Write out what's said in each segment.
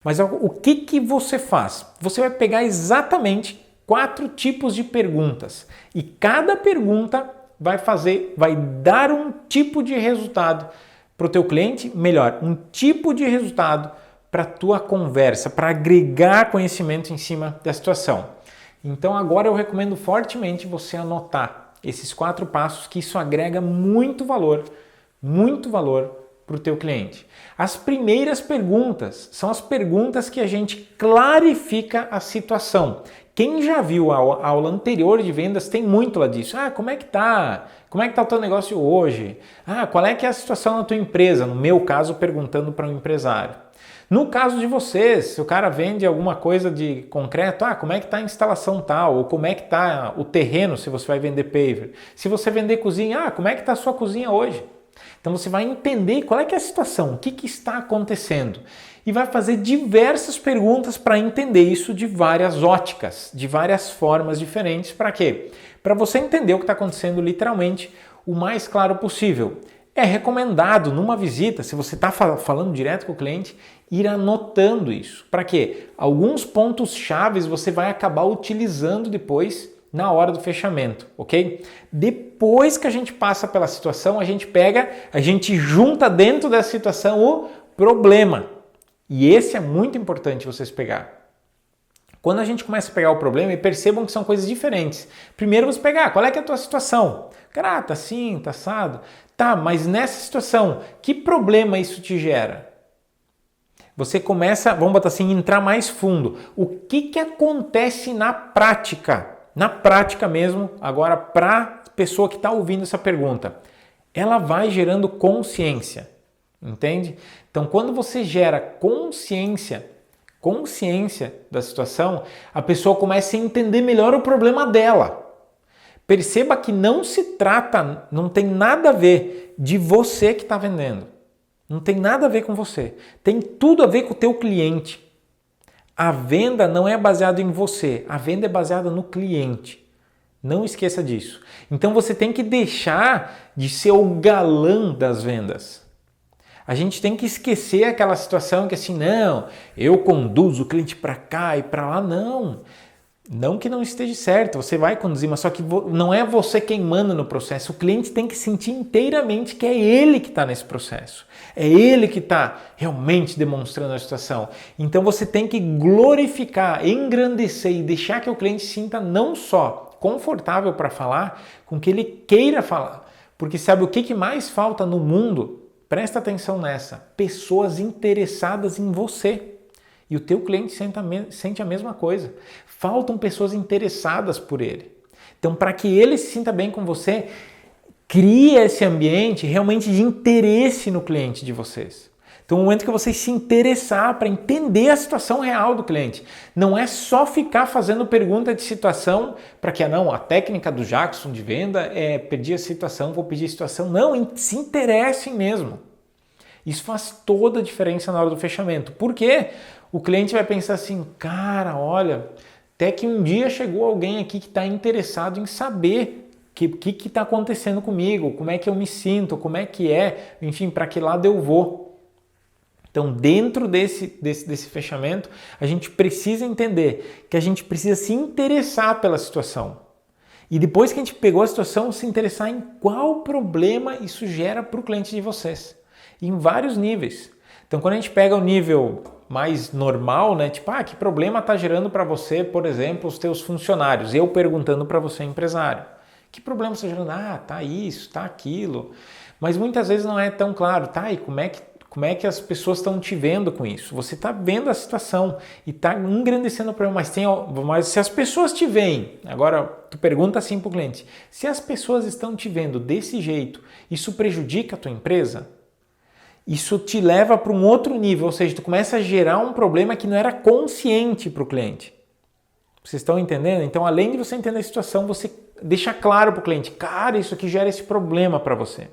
Mas o que você faz? Você vai pegar exatamente 4 tipos de perguntas e cada pergunta vai dar um tipo de resultado para o teu cliente, melhor, um tipo de resultado para a tua conversa, para agregar conhecimento em cima da situação. Então agora eu recomendo fortemente você anotar esses 4 passos, que isso agrega muito valor para o teu cliente. As primeiras perguntas são as perguntas que a gente clarifica a situação. Quem já viu a aula anterior de vendas tem muito lá disso. Como é que tá? Como é que tá o teu negócio hoje? Qual é que é a situação na tua empresa? No meu caso, perguntando para um empresário. No caso de vocês, se o cara vende alguma coisa de concreto, como é que está a instalação tal? Ou como é que está o terreno, se você vai vender paver? Se você vender cozinha, como é que está a sua cozinha hoje? Então você vai entender qual é que é a situação, o que está acontecendo e vai fazer diversas perguntas para entender isso de várias óticas, de várias formas diferentes. Para quê? Para você entender o que está acontecendo literalmente o mais claro possível. É recomendado numa visita, se você está falando direto com o cliente, ir anotando isso. Para quê? Alguns pontos chaves você vai acabar utilizando depois na hora do fechamento, ok? Depois que a gente passa pela situação, a gente junta dentro dessa situação o problema. E esse é muito importante vocês pegar. Quando a gente começa a pegar o problema, e percebam que são coisas diferentes. Primeiro você pegar, qual é que é a tua situação? Cara, tá assim, tá assado. Tá, mas nessa situação, que problema isso te gera? Você começa, vamos botar assim, entrar mais fundo. O que acontece na prática? Na prática mesmo, agora para a pessoa que está ouvindo essa pergunta, ela vai gerando consciência, entende? Então, quando você gera consciência da situação, a pessoa começa a entender melhor o problema dela. Perceba que não tem nada a ver de você que está vendendo. Não tem nada a ver com você. Tem tudo a ver com o teu cliente. A venda não é baseada em você, a venda é baseada no cliente. Não esqueça disso. Então você tem que deixar de ser o galã das vendas. A gente tem que esquecer aquela situação que assim, não, eu conduzo o cliente para cá e para lá, não. Não que não esteja certo, você vai conduzir, mas só que não é você quem manda no processo. O cliente tem que sentir inteiramente que é ele que está nesse processo. É ele que está realmente demonstrando a situação. Então você tem que glorificar, engrandecer e deixar que o cliente sinta não só confortável para falar, com que ele queira falar. Porque sabe o que mais falta no mundo? Presta atenção nessa. Pessoas interessadas em você. E o teu cliente sente a mesma coisa. Faltam pessoas interessadas por ele. Então, para que ele se sinta bem com você, crie esse ambiente realmente de interesse no cliente de vocês. Então, o momento que vocês se interessar para entender a situação real do cliente. Não é só ficar fazendo pergunta de situação para que, a técnica do Jackson de venda é pedir a situação, vou pedir a situação. Não, se interessem mesmo. Isso faz toda a diferença na hora do fechamento. Por quê? O cliente vai pensar assim, cara, olha, até que um dia chegou alguém aqui que está interessado em saber o que está acontecendo comigo, como é que eu me sinto, como é que é, enfim, para que lado eu vou. Então, dentro desse fechamento, a gente precisa entender que a gente precisa se interessar pela situação. E depois que a gente pegou a situação, se interessar em qual problema isso gera para o cliente de vocês. Em vários níveis. Então, quando a gente pega o nível mais normal, né? Tipo, que problema está gerando para você, por exemplo, os teus funcionários? Eu perguntando para você, empresário. Que problema está gerando? Tá isso, tá aquilo. Mas muitas vezes não é tão claro. E como é que as pessoas estão te vendo com isso? Você está vendo a situação e está engrandecendo o problema. Mas se as pessoas te veem, agora tu pergunta assim para o cliente, se as pessoas estão te vendo desse jeito, isso prejudica a tua empresa? Isso te leva para um outro nível, ou seja, tu começa a gerar um problema que não era consciente para o cliente. Vocês estão entendendo? Então, além de você entender a situação, você deixa claro para o cliente, cara, isso aqui gera esse problema para você.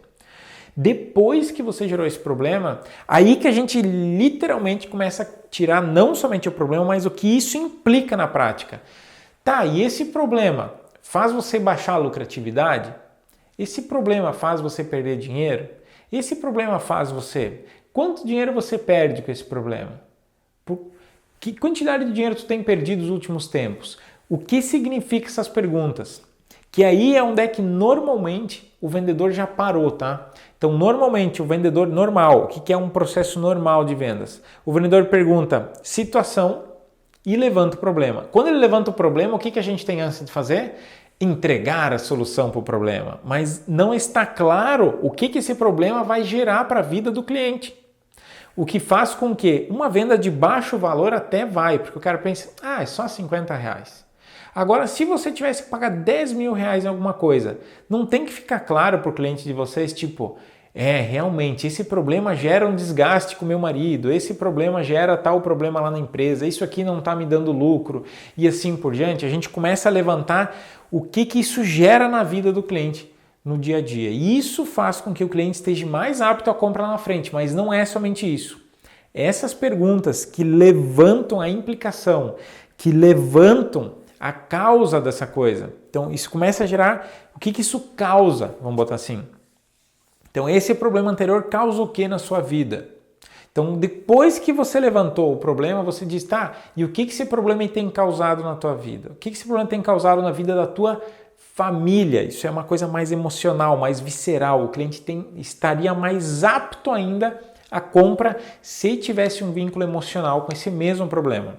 Depois que você gerou esse problema, aí que a gente literalmente começa a tirar não somente o problema, mas o que isso implica na prática. E esse problema faz você baixar a lucratividade? Esse problema faz você perder dinheiro? Esse problema faz você... Quanto dinheiro você perde com esse problema? Que quantidade de dinheiro tu tem perdido nos últimos tempos? O que significa essas perguntas? Que aí é onde é que normalmente o vendedor já parou, tá? Então, normalmente, o vendedor normal, o que é um processo normal de vendas? O vendedor pergunta situação e levanta o problema. Quando ele levanta o problema, o que a gente tem antes de fazer? Entregar a solução para o problema. Mas não está claro o que esse problema vai gerar para a vida do cliente. O que faz com que uma venda de baixo valor até vai, porque o cara pensa, é só R$50. Agora, se você tivesse que pagar R$10.000 em alguma coisa, não tem que ficar claro para o cliente de vocês, tipo, realmente, esse problema gera um desgaste com o meu marido, esse problema gera tal problema lá na empresa, isso aqui não está me dando lucro e assim por diante. A gente começa a levantar o que isso gera na vida do cliente no dia a dia. E isso faz com que o cliente esteja mais apto a comprar lá na frente, mas não é somente isso. Essas perguntas que levantam a implicação, que levantam a causa dessa coisa. Então, isso começa a gerar o que isso causa, vamos botar assim. Então, esse problema anterior causa o que na sua vida? Então, depois que você levantou o problema, você diz, tá, e o que esse problema tem causado na tua vida? O que esse problema tem causado na vida da tua família? Isso é uma coisa mais emocional, mais visceral. O cliente estaria mais apto ainda à compra se tivesse um vínculo emocional com esse mesmo problema.